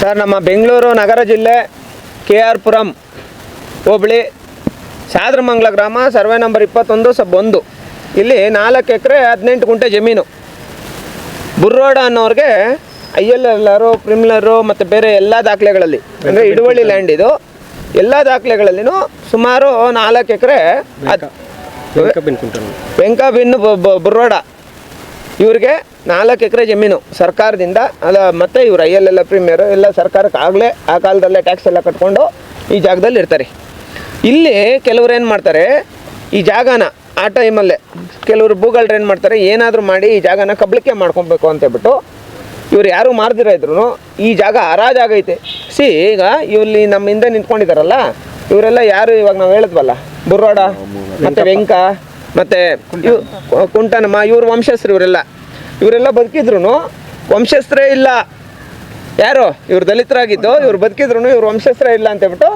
Sir, ನಮ್ಮ ಬೆಂಗಳೂರು ನಗರ ಜಿಲ್ಲೆ KR Puram ಹೋಬಳಿ ಸಾದ್ರಮಂಗಲ ಗ್ರಾಮ ಸರ್ವೆ ನಂಬರ್ 21/1 ಇಲ್ಲಿ 4 ಎಕರೆ 18 ಗುಂಟೆ ಜಮೀನು. ಬುರ್ರೋಡ ಅನ್ನೋರಿಗೆ ILR ಪ್ರಿಮಿನರು ಮತ್ತು ಬೇರೆ ಎಲ್ಲ ದಾಖಲೆಗಳಲ್ಲಿ ಅಂದರೆ ಹಿಡುವಳ್ಳಿ ಲ್ಯಾಂಡ್ ಇದು. ಎಲ್ಲ ದಾಖಲೆಗಳಲ್ಲಿನೂ ಸುಮಾರು 4 ಎಕರೆ ವೆಂಕಬಿನ್ನು ಬುರ್ರೋಡ ಇವ್ರಿಗೆ 4 ಎಕರೆ ಜಮೀನು ಸರ್ಕಾರದಿಂದ ಅಲ್ಲ, ಮತ್ತು ಇವರು ILR ಪ್ರೀಮಿಯರು ಎಲ್ಲ ಸರ್ಕಾರಕ್ಕೆ ಆಗಲೇ ಆ ಕಾಲದಲ್ಲೇ ಟ್ಯಾಕ್ಸ್ ಎಲ್ಲ ಕಟ್ಕೊಂಡು ಈ ಜಾಗದಲ್ಲಿ ಇರ್ತಾರೆ. ಇಲ್ಲಿ ಕೆಲವ್ರು ಏನು ಮಾಡ್ತಾರೆ, ಈ ಜಾಗನ ಆ ಟೈಮಲ್ಲೇ ಕೆಲವರು ಭೂಗಳರು ಏನು ಮಾಡ್ತಾರೆ, ಏನಾದರೂ ಮಾಡಿ ಈ ಜಾಗನ ಕಬಳಿಕೆ ಮಾಡ್ಕೊಬೇಕು ಅಂತೇಳ್ಬಿಟ್ಟು ಇವ್ರು ಯಾರು ಮಾರ್ದಿರ ಇದ್ರು ಈ ಜಾಗ ಹರಾಜಾಗೈತೆ. ಈಗ ಇಲ್ಲಿ ನಮ್ಮ ಹಿಂದೆ ನಿಂತ್ಕೊಂಡಿದ್ದಾರಲ್ಲ ಇವರೆಲ್ಲ ಯಾರು, ಇವಾಗ ನಾವು ಹೇಳಿದ್ವಲ್ಲ ಬುರ್ರೋಡ ಮತ್ತು ವೆಂಕ ಮತ್ತು ಕುಂಟನಮ್ಮ, ಇವ್ರ ವಂಶಸ್ಥರು ಇವರೆಲ್ಲ ಬದುಕಿದ್ರು ವಂಶಸ್ಥರೇ ಇಲ್ಲ. ಯಾರು ಇವ್ರು ದಲಿತರಾಗಿದ್ದು ಇವ್ರು ಬದುಕಿದ್ರು ಇವ್ರು ವಂಶಸ್ಥರೇ ಇಲ್ಲ ಅಂತೇಳ್ಬಿಟ್ಟು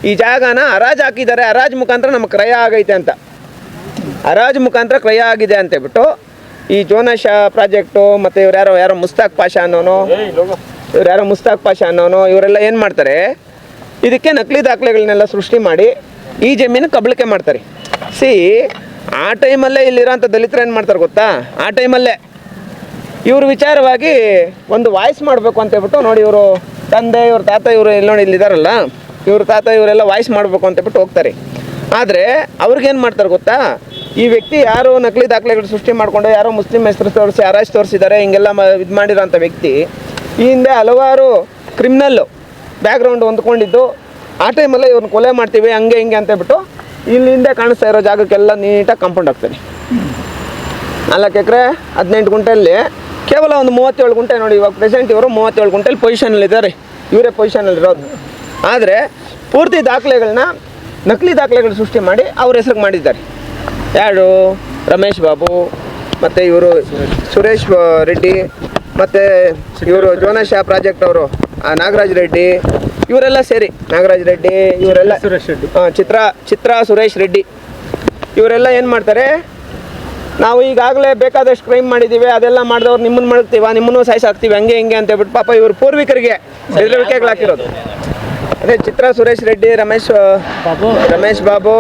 ಈ ಜಾಗನ ಹರಾಜು ಹಾಕಿದ್ದಾರೆ. ಹರಾಜು ಮುಖಾಂತರ ನಮಗೆ ಕ್ರಯ ಆಗೈತೆ ಅಂತ, ಹರಾಜು ಮುಖಾಂತರ ಕ್ರಯ ಆಗಿದೆ ಅಂತೇಳ್ಬಿಟ್ಟು ಈ ಜೋನಾಶ ಪ್ರಾಜೆಕ್ಟು ಮತ್ತು ಯಾರೋ ಮುಸ್ತಾಕ್ ಪಾಷಾ ಅನ್ನೋನು ಇವರೆಲ್ಲ ಏನು ಮಾಡ್ತಾರೆ, ಇದಕ್ಕೆ ನಕಲಿ ದಾಖಲೆಗಳನ್ನೆಲ್ಲ ಸೃಷ್ಟಿ ಮಾಡಿ ಈ ಜಮೀನು ಕಬಳಿಕೆ ಮಾಡ್ತಾರೆ. ಆ ಟೈಮಲ್ಲೇ ಇಲ್ಲಿರೋಂಥ ದಲಿತರು ಏನು ಮಾಡ್ತಾರೆ ಗೊತ್ತಾ, ಆ ಟೈಮಲ್ಲೇ ಇವ್ರ ವಿಚಾರವಾಗಿ ಒಂದು ವಾಯ್ಸ್ ಮಾಡಬೇಕು ಅಂತೇಳ್ಬಿಟ್ಟು ನೋಡಿ, ಇವರು ತಂದೆ ಇವ್ರ ತಾತ ಇವರು ಇಲ್ಲಿ ನೋಡಿ ಇಲ್ಲಿದ್ದಾರಲ್ಲ, ಇವ್ರ ತಾತ ಇವರೆಲ್ಲ ವಾಯ್ಸ್ ಮಾಡಬೇಕು ಅಂತೇಳ್ಬಿಟ್ಟು ಹೋಗ್ತಾರೆ. ಆದರೆ ಅವ್ರಿಗೇನು ಮಾಡ್ತಾರೆ ಗೊತ್ತಾ, ಈ ವ್ಯಕ್ತಿ ಯಾರು ನಕಲಿ ದಾಖಲೆಗಳು ಸೃಷ್ಟಿ ಮಾಡಿಕೊಂಡು ಯಾರೋ ಮುಸ್ಲಿಂ ಹೆಸರು ತೋರಿಸಿ ಹರಾಜು ತೋರಿಸಿದ್ದಾರೆ ಹಿಂಗೆಲ್ಲ ಇದು ಮಾಡಿರೋಂಥ ವ್ಯಕ್ತಿ ಈ ಹಿಂದೆ ಹಲವಾರು ಕ್ರಿಮಿನಲ್ಲು ಬ್ಯಾಕ್ಗ್ರೌಂಡ್ ಹೊಂದ್ಕೊಂಡಿದ್ದು ಆ ಟೈಮಲ್ಲೇ ಇವ್ರನ್ನ ಕೊಲೆ ಮಾಡ್ತೀವಿ ಹಂಗೆ ಹಿಂಗೆ ಅಂತೇಳ್ಬಿಟ್ಟು ಇಲ್ಲಿ ಹಿಂದೆ ಕಾಣಿಸ್ತಾ ಇರೋ ಜಾಗಕ್ಕೆಲ್ಲ ನೀಟಾಗಿ ಕಾಂಪೌಂಡ್ ಆಗ್ತಾರೆ. 4 ಎಕರೆ 18 ಗುಂಟೆಯಲ್ಲಿ ಕೇವಲ ಒಂದು 37 ಗುಂಟೆ ನೋಡಿ, ಇವಾಗ ಪ್ರೆಸೆಂಟ್ ಇವರು 37 ಗುಂಟೆಲಿ ಪೊಸಿಷನಲ್ಲಿದ್ದಾರೆ, ಇವರೇ ಪೊಸಿಷನಲ್ಲಿರೋದು. ಆದರೆ ಪೂರ್ತಿ ದಾಖಲೆಗಳನ್ನ ನಕಲಿ ದಾಖಲೆಗಳು ಸೃಷ್ಟಿ ಮಾಡಿ ಅವ್ರ ಹೆಸ್ರಿಗೆ ಮಾಡಿದ್ದಾರೆ. ಯಾರು, ರಮೇಶ್ ಬಾಬು ಮತ್ತು ಇವರು ಸುರೇಶ್ ರೆಡ್ಡಿ ಮತ್ತು ಇವರು ಜೋನಾಶ ಪ್ರಾಜೆಕ್ಟ್ ಅವರು ನಾಗರಾಜ್ ರೆಡ್ಡಿ ಇವರೆಲ್ಲ ಸೇರಿ, ನಾಗರಾಜ್ ರೆಡ್ಡಿ ಇವರೆಲ್ಲ ಸುರೇಶ್ ರೆಡ್ಡಿ, ಚಿತ್ರ ಸುರೇಶ್ ರೆಡ್ಡಿ ಇವರೆಲ್ಲ ಏನು ಮಾಡ್ತಾರೆ, ನಾವು ಈಗಾಗಲೇ ಬೇಕಾದಷ್ಟು ಕ್ರೈಮ್ ಮಾಡಿದ್ದೀವಿ, ಅದೆಲ್ಲ ಮಾಡಿದವ್ರು ನಿಮ್ಮನ್ನು ಮಾಡ್ತೀವ, ನಿಮ್ಮನ್ನು ಸಾಯಿಸಾಕ್ತೀವಿ ಹಂಗೆ ಹಿಂಗೆ ಅಂತೇಳ್ಬಿಟ್ಟು ಪಾಪ ಇವರು ಪೂರ್ವಿಕರಿಗೆ ಬೆದರಿಕೆಗಳು ಹಾಕಿರೋದು. ಅದೇ ಚಿತ್ರ ಸುರೇಶ್ ರೆಡ್ಡಿ, ರಮೇಶ್ ಬಾಬು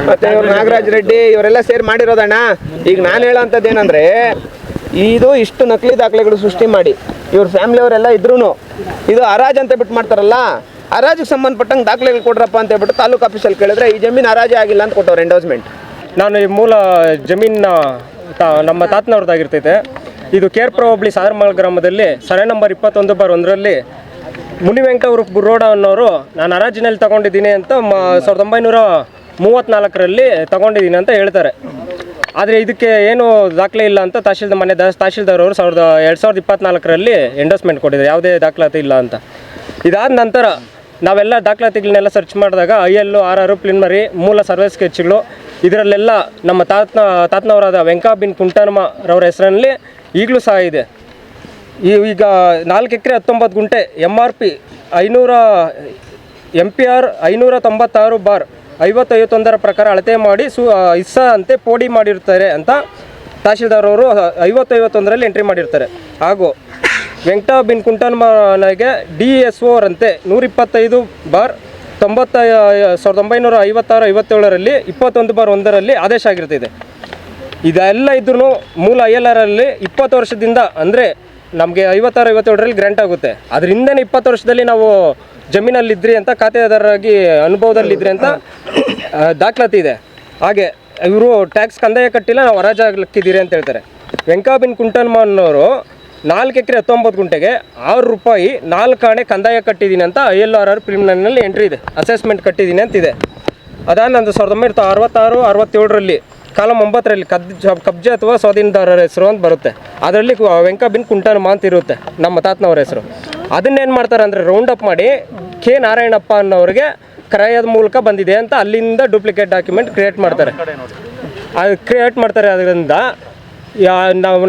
ಮತ್ತು ಇವರು ನಾಗರಾಜ್ ರೆಡ್ಡಿ ಇವರೆಲ್ಲ ಸೇರಿ ಮಾಡಿರೋದಣ್ಣ. ಈಗ ನಾನು ಹೇಳೋಂಥದ್ದು ಏನಂದರೆ, ಇದು ಇಷ್ಟು ನಕಲಿ ದಾಖಲೆಗಳು ಸೃಷ್ಟಿ ಮಾಡಿ ಇವ್ರ ಫ್ಯಾಮಿಲಿಯವರೆಲ್ಲ ಇದ್ರೂ ಇದು ಹರಾಜು ಅಂತ ಬಿಟ್ಟು ಮಾಡ್ತಾರಲ್ಲ, ಹರಾಜಿಗೆ ಸಂಬಂಧಪಟ್ಟಂಗೆ ದಾಖಲೆಗಳು ಕೊಡ್ರಪ್ಪ ಅಂತ ಹೇಳ್ಬಿಟ್ಟು ತಾಲೂಕು ಆಫೀಸಲ್ಲಿ ಕೇಳಿದ್ರೆ ಈ ಜಮೀನು ಹರಾಜೇ ಆಗಿಲ್ಲ ಅಂತ ಕೊಟ್ಟವ್ರು ಎಂಡೋಸ್ಮೆಂಟ್. ನಾನು ಈ ಮೂಲ ಜಮೀನಿನ ನಮ್ಮ ತಾತನವ್ರದ್ದಾಗಿರ್ತೈತೆ. ಇದು KR ಪುರಂ ಹೋಬಳಿ ಸಾದ್ರಮಂಗಲ ಗ್ರಾಮದಲ್ಲಿ ಸರ್ವೆ ನಂಬರ್ 21/1 ಮುನಿವೆಂಕ ಅವರು ಬುರ್ರೋಡ ಅನ್ನೋರು ನಾನು ಹರಾಜಿನಲ್ಲಿ ತಗೊಂಡಿದ್ದೀನಿ ಅಂತ 1934 ತಗೊಂಡಿದ್ದೀನಿ ಅಂತ ಹೇಳ್ತಾರೆ. ಆದರೆ ಇದಕ್ಕೆ ಏನು ದಾಖಲೆ ಇಲ್ಲ ಅಂತ ತಹಶೀಲ್ದಾರ್ ಅವರು 2024 ಎಂಡೋಸ್ಮೆಂಟ್ ಕೊಟ್ಟಿದ್ದಾರೆ, ಯಾವುದೇ ದಾಖಲಾತಿ ಇಲ್ಲ ಅಂತ. ಇದಾದ ನಂತರ ನಾವೆಲ್ಲ ದಾಖಲಾತಿಗಳನ್ನೆಲ್ಲ ಸರ್ಚ್ ಮಾಡಿದಾಗ ILR ಪ್ರಿಲಿಮಿನರಿ ಮೂಲ ಸರ್ವೆ ಸ್ಕೆಚ್ಗಳು ಇದರಲ್ಲೆಲ್ಲ ನಮ್ಮ ತಾತನವರಾದ ವೆಂಕಬಿನ್ ಕುಂಟನಮ್ಮರವರ ಹೆಸರಲ್ಲಿ ಈಗಲೂ ಸಹ ಇದೆ. ಈಗ 4 ಎಕರೆ 19 ಗುಂಟೆ MRP 500 MPR 596/5051 ಪ್ರಕಾರ ಅಳತೆ ಮಾಡಿ ಇಸ್ಸಾ ಅಂತೆ ಪೋಡಿ ಮಾಡಿರ್ತಾರೆ ಅಂತ ತಹಶೀಲ್ದಾರ್ ಅವರು 5051 ಎಂಟ್ರಿ ಮಾಡಿರ್ತಾರೆ. ಹಾಗೂ ವೆಂಕಬಿನ್ ಕುಂಟನಮ್ಮನಿಗೆ DSO ಅವರಂತೆ 125/1956-57 21/1 ಆದೇಶ ಆಗಿರ್ತಿದೆ. ಇದೆಲ್ಲ ಇದ್ರೂ ಮೂಲ ILR 20 ವರ್ಷದಿಂದ ಅಂದರೆ ನಮಗೆ 56-57 ಗ್ರ್ಯಾಂಟ್ ಆಗುತ್ತೆ. ಅದ್ರ ಹಿಂದೆ 20 ವರ್ಷದಲ್ಲಿ ನಾವು ಜಮೀನಲ್ಲಿದ್ರಿ ಅಂತ ಖಾತೆದಾರರಾಗಿ ಅನುಭವದಲ್ಲಿದ್ರಿ ಅಂತ ದಾಖಲಾತಿ ಇದೆ. ಹಾಗೆ ಇವರು ಟ್ಯಾಕ್ಸ್ ಕಂದಾಯ ಕಟ್ಟಿಲ್ಲ, ನಾವು ಹರಾಜಾಗ್ಲಿಕ್ಕಿದ್ದೀರಿ ಅಂತ ಹೇಳ್ತಾರೆ. ವೆಂಕಬಿನ್ ಕುಂಟನಮ್ಮ ಅನ್ನೋರು 4 ಎಕರೆ 19 ಗುಂಟೆಗೆ ₹6 4 ಆಣೆ ಕಂದಾಯ ಕಟ್ಟಿದ್ದೀನಿ ಅಂತ ILR ಪ್ರಿಲಿಮಿನರಿನಲ್ಲಿ ಎಂಟ್ರಿ ಇದೆ, ಅಸೆಸ್ಮೆಂಟ್ ಕಟ್ಟಿದ್ದೀನಿ ಅಂತಿದೆ. ಅದಾದ ನಂತರ 1966-67 ಕಾಲಂ 9 ಕಬ್ಜೆ ಅಥವಾ ಸ್ವಾಧೀನದಾರರ ಹೆಸರು ಅಂತ ಬರುತ್ತೆ. ಅದರಲ್ಲಿ ವೆಂಕಬಿನ್ ಕುಂಟನಮ್ಮ ಅಂತ ಇರುತ್ತೆ ನಮ್ಮ ತಾತನವರ ಹೆಸರು. ಅದನ್ನೇನು ಮಾಡ್ತಾರೆ ಅಂದರೆ ರೌಂಡ್ ಅಪ್ ಮಾಡಿ K ನಾರಾಯಣಪ್ಪ ಅನ್ನೋರಿಗೆ ಕ್ರಯದ ಮೂಲಕ ಬಂದಿದೆ ಅಂತ ಅಲ್ಲಿಂದ ಡೂಪ್ಲಿಕೇಟ್ ಡಾಕ್ಯುಮೆಂಟ್ ಕ್ರಿಯೇಟ್ ಮಾಡ್ತಾರೆ. ಅದರಿಂದ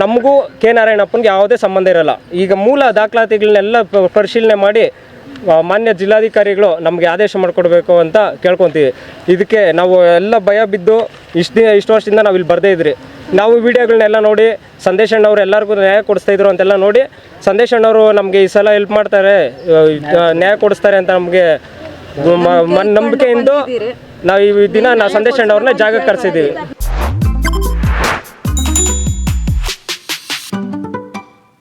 ನಮಗೂ K ನಾರಾಯಣಪ್ಪನಿಗೆ ಯಾವುದೇ ಸಂಬಂಧ ಇರಲ್ಲ. ಈಗ ಮೂಲ ದಾಖಲಾತಿಗಳನ್ನೆಲ್ಲ ಪರಿಶೀಲನೆ ಮಾಡಿ ಮಾನ್ಯ ಜಿಲ್ಲಾಧಿಕಾರಿಗಳು ನಮಗೆ ಆದೇಶ ಮಾಡಿಕೊಡ್ಬೇಕು ಅಂತ ಕೇಳ್ಕೊತೀವಿ. ಇದಕ್ಕೆ ನಾವು ಎಲ್ಲ ಭಯ ಬಿದ್ದು ಇಷ್ಟು ವರ್ಷದಿಂದ ನಾವು ಇಲ್ಲಿ ಬರದೇ ಇದ್ರಿ. ನಾವು ವಿಡಿಯೋಗಳನ್ನೆಲ್ಲ ನೋಡಿ ಸಂದೇಶ್ ಅಣ್ಣವ್ರು ಎಲ್ಲರಿಗೂ ನ್ಯಾಯ ಕೊಡಿಸ್ತಾ ಇದ್ರು ಅಂತೆಲ್ಲ ನೋಡಿ ಸಂದೇಶ್ ಅಣ್ಣವರು ನಮಗೆ ಈ ಸಲ ಹೆಲ್ಪ್ ಮಾಡ್ತಾರೆ, ನ್ಯಾಯ ಕೊಡಿಸ್ತಾರೆ ಅಂತ ನಮಗೆ ನಂಬಿಕೆಯಿಂದ ನಾವು ಈ ದಿನ ಸಂದೇಶ್ ಅಣ್ಣವ್ರನ್ನ ಜಾಗಕ್ಕೆ ಕರೆಸಿದ್ದೀವಿ.